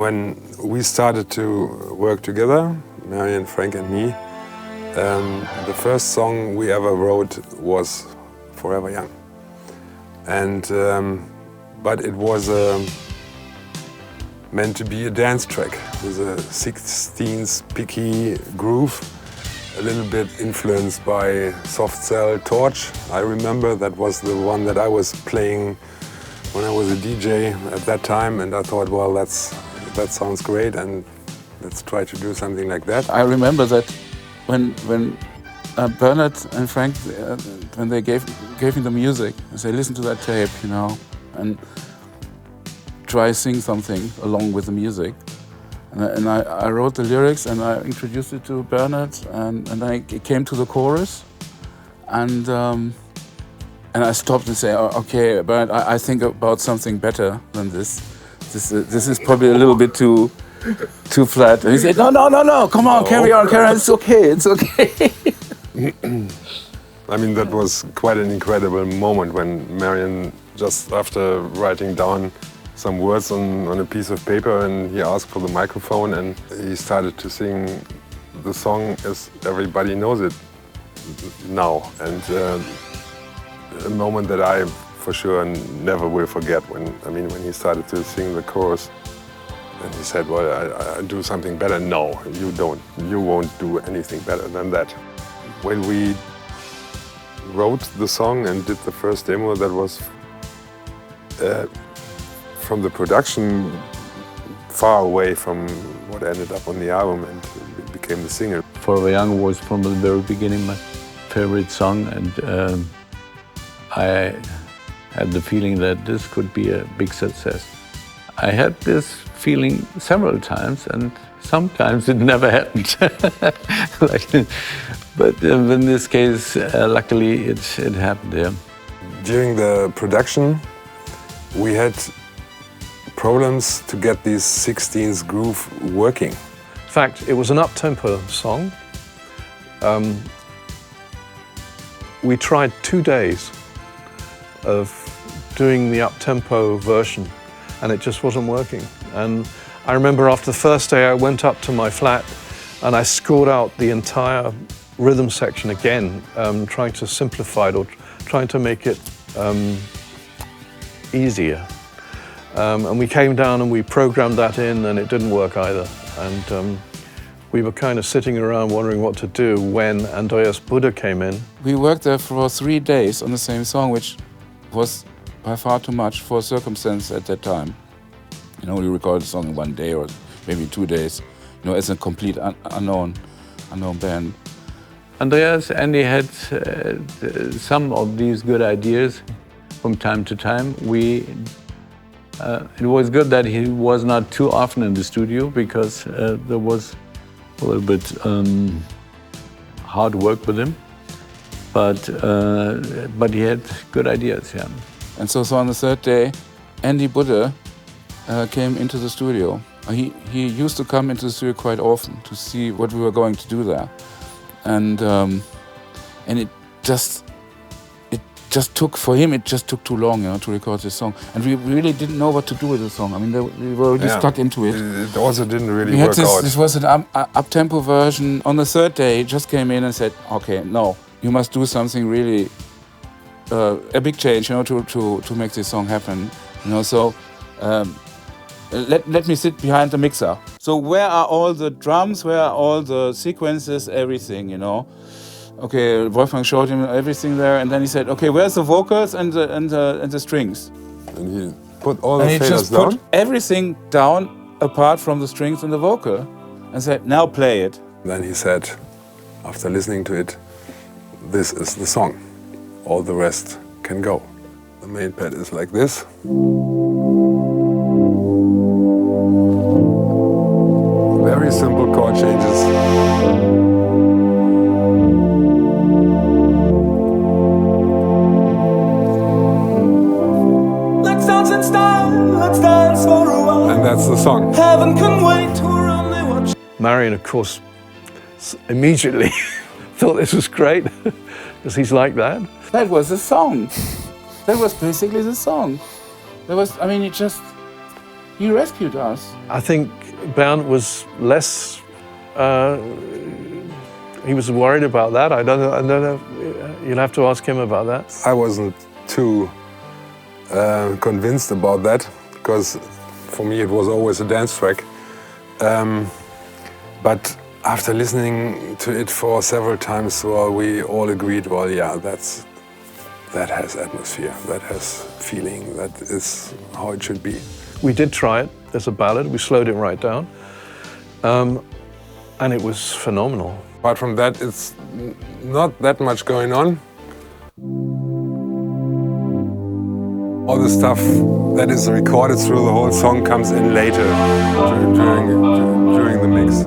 when we started to work together, Marian, Frank and me, the first song we ever wrote was Forever Young. And, but it was meant to be a dance track with a 16th picky groove, a little bit influenced by Soft Cell Torch. I remember that was the one that I was playing when I was a DJ at that time, and I thought, well, that sounds great, and let's try to do something like that. I remember that when Bernard and Frank, when they gave me the music, I said, listen to that tape, you know, and try sing something along with the music. And I wrote the lyrics and I introduced it to Bernard, and I came to the chorus, and I stopped and said, oh, okay, Bernard, I think about something better than this. This is probably a little bit too flat. And he said, no, come on, carry on, it's okay. I mean, that was quite an incredible moment when Marian, just after writing down some words on a piece of paper, and he asked for the microphone, and he started to sing the song as everybody knows it now. And a moment that I for sure never will forget, when he started to sing the chorus, and he said, well, I do something better. No, you don't. You won't do anything better than that. When we wrote the song and did the first demo, that was from the production far away from what ended up on the album, and it became the single. Forever Young was from the very beginning my favorite song, and I had the feeling that this could be a big success. I had this feeling several times, and sometimes it never happened. But in this case, luckily it happened, yeah. During the production, we had problems to get this 16th groove working. In fact, it was an up-tempo song. We tried 2 days of doing the up-tempo version, and it just wasn't working. And I remember after the first day I went up to my flat and I scored out the entire rhythm section again, trying to simplify it or trying to make it easier. And we came down and we programmed that in, and it didn't work either. And we were kind of sitting around wondering what to do when Andreas Buddha came in. We worked there for 3 days on the same song, which was by far too much for circumstance at that time. You know, we recorded the song in 1 day or maybe 2 days, you know, as a complete unknown band. Andreas, Andy had some of these good ideas from time to time. It was good that he was not too often in the studio, because there was a little bit hard work with him. But he had good ideas, yeah. And so on the third day, Andy Buddha came into the studio. He used to come into the studio quite often to see what we were going to do there. And it just took, for him, it just took too long, you know, to record this song. And we really didn't know what to do with the song. I mean, we were really stuck into it. It also didn't really work out. This was an up-tempo version. On the third day, he just came in and said, okay, no, you must do something really, a big change, you know, to make this song happen. You know, so let me sit behind the mixer. So where are all the drums? Where are all the sequences? Everything, you know. Okay, Wolfgang showed him everything there, and then he said, okay, where's the vocals and the strings? And he put all the faders down? And he just put everything down apart from the strings and the vocal, and said, now play it. Then he said, after listening to it, this is the song. All the rest can go. The main pad is like this. Very simple chord changes. Let's dance in style, let's dance for a while. And that's the song. Heaven can wait, we're only watching. Marian, of course, immediately thought this was great, because he's like that. That was the song. That was basically the song. There was, I mean, it just He rescued us. I think Bernd was less, he was worried about that. I don't know, you'll have to ask him about that. I wasn't too convinced about that, because for me it was always a dance track. But after listening to it for several times, well, we all agreed, well, yeah, that has atmosphere, that has feeling, that is how it should be. We did try it as a ballad, we slowed it right down, and it was phenomenal. Apart from that, it's not that much going on. All the stuff that is recorded through the whole song comes in later, during the mix.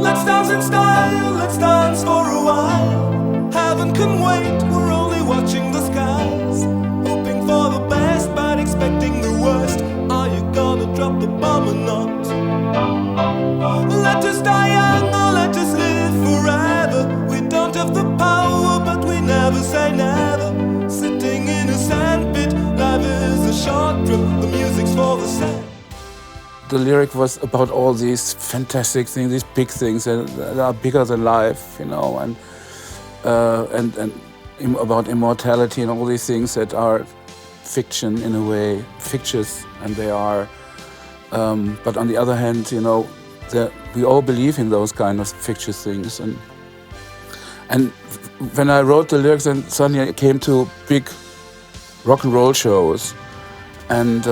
Let's dance in style, let's dance for a while. Heaven can wait, we're only watching the skies. Hoping for the best, but expecting the worst. Are you gonna drop the bomb or not? Let us die young or let us live forever. We don't have the power, but we never say never. Sitting in a sandpit, life is a short trip. The music's for the sand. The lyric was about all these fantastic things, these big things that are bigger than life, you know, and about immortality and all these things that are fiction in a way, fictitious, and they are. But on the other hand, you know, we all believe in those kind of fictitious things, and when I wrote the lyrics, then suddenly I came to big rock and roll shows, and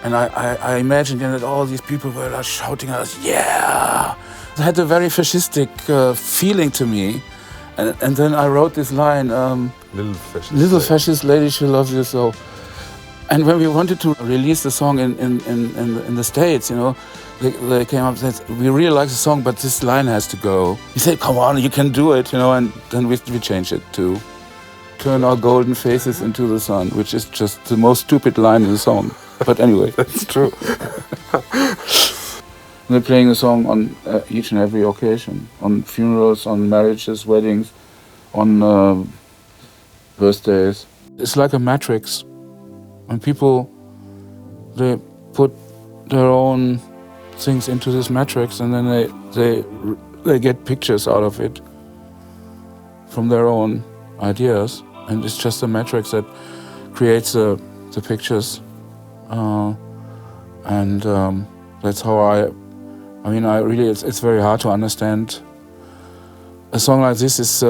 I imagined that all these people were like shouting at us, yeah! It had a very fascistic feeling to me. And then I wrote this line, Little fascist lady, she loves you so. And when we wanted to release the song in the States, you know, they came up and said, we really like the song, but this line has to go. He said, come on, you can do it, you know, and then we changed it to turn our golden faces into the sun, which is just the most stupid line in the song. But anyway. That's true. They're playing the song on each and every occasion, on funerals, on marriages, weddings, on birthdays. It's like a matrix. When people, they put their own things into this matrix, and then they get pictures out of it from their own ideas, and it's just a matrix that creates the pictures. That's how I mean, it's very hard to understand. A song like this is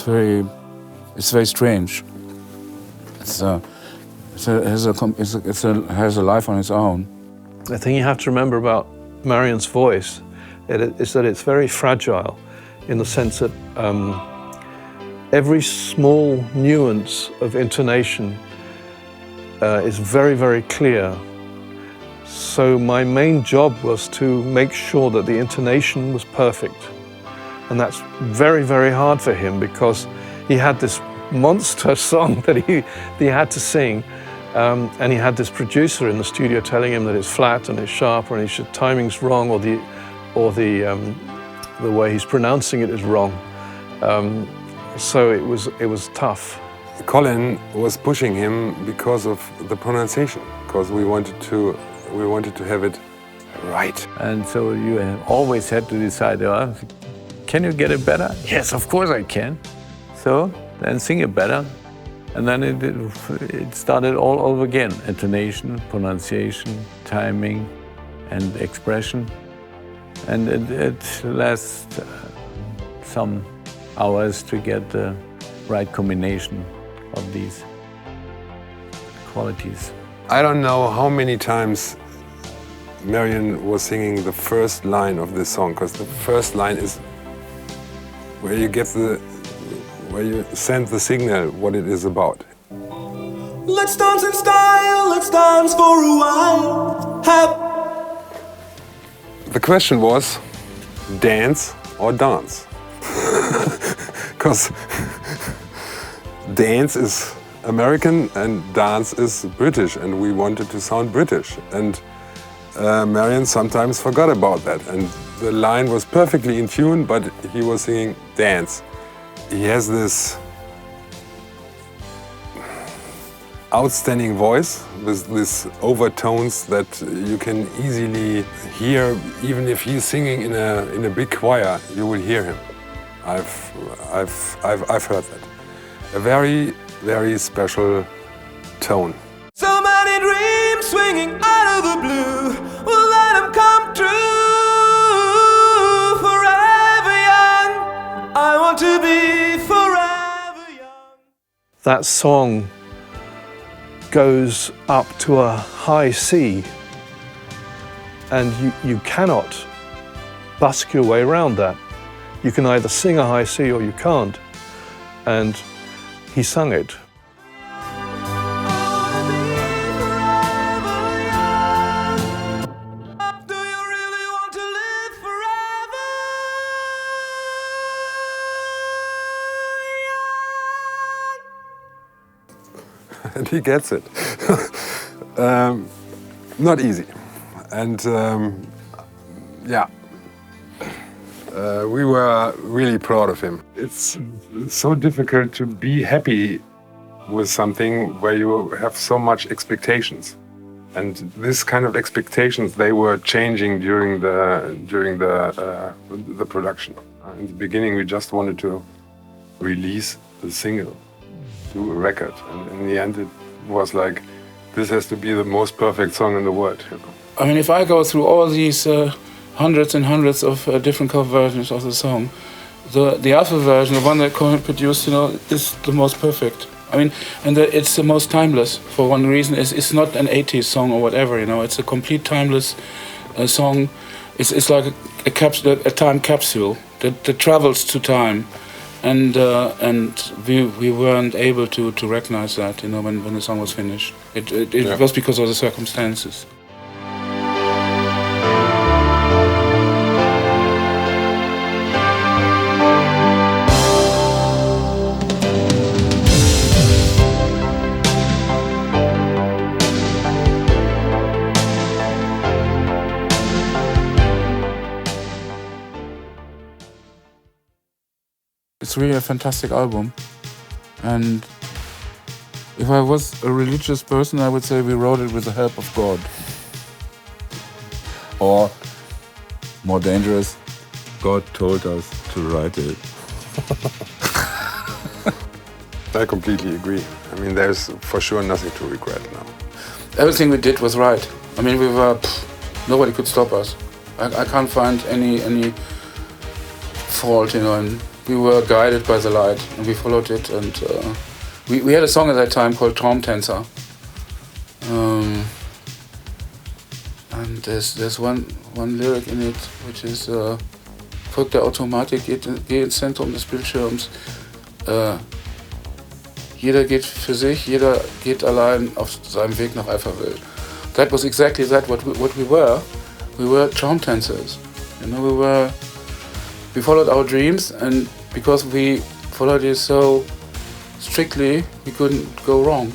very strange. It has a life on its own. The thing you have to remember about Marion's voice is that it's very fragile, in the sense that every small nuance of intonation is very, very clear. So my main job was to make sure that the intonation was perfect. And that's very, very hard for him, because he had this monster song that he had to sing. And he had this producer in the studio telling him that it's flat and it's sharp, or his timing's wrong, or the way he's pronouncing it is wrong. So it was tough. Colin was pushing him because of the pronunciation, because we wanted to have it right. And so you always had to decide, can you get it better? Yes, of course I can. So then sing it better. And then it started all over again. Intonation, pronunciation, timing, and expression. And it lasts some hours to get the right combination of these qualities. I don't know how many times Marion was singing the first line of this song, because the first line is where you send the signal what it is about. Let's dance in style, let's dance for a while. The question was, dance or dance? Because dance is American and dance is British, and we wanted to sound British. And Marion sometimes forgot about that, and the line was perfectly in tune, but he was singing dance. He has this outstanding voice with these overtones that you can easily hear. Even if he's singing in a big choir, you will hear him. I've heard that. A very, very special tone. So many dreams swinging out of the blue, we'll let them come true. Forever young, I want to be forever young. That song goes up to a high C, and you cannot busk your way around that. You can either sing a high C or you can't, and he sung it. And he gets it. Not easy. And yeah, we were really proud of him. It's so difficult to be happy with something where you have so much expectations. And this kind of expectations, they were changing during the production. In the beginning, we just wanted to release the single, do a record, and in the end, it was like, this has to be the most perfect song in the world. You know? I mean, if I go through all these hundreds and hundreds of different cover versions of the song, the Alphaville version, the one that Cohen produced, you know, is the most perfect. I mean, and it's the most timeless for one reason. It's not an 80s song or whatever, you know. It's a complete timeless song. It's like a time capsule that travels to time, and we weren't able to recognize that, you know, when the song was finished. It was because of the circumstances. It's really a fantastic album, and if I was a religious person, I would say we wrote it with the help of God. Or, more dangerous, God told us to write it. I completely agree. I mean, there's for sure nothing to regret now. Everything we did was right. I mean, we were, nobody could stop us. I can't find any fault, you know, and we were guided by the light, and we followed it, and we had a song at that time called Traumtänzer. And there's one lyric in it, which is folgt der Automatik, geh ins Zentrum des Bildschirms. Jeder geht für sich, jeder geht allein auf seinem Weg nach Alphaville. That was exactly that what we were. We were Traumtänzers. You know, we followed our dreams, and because we followed it so strictly, we couldn't go wrong.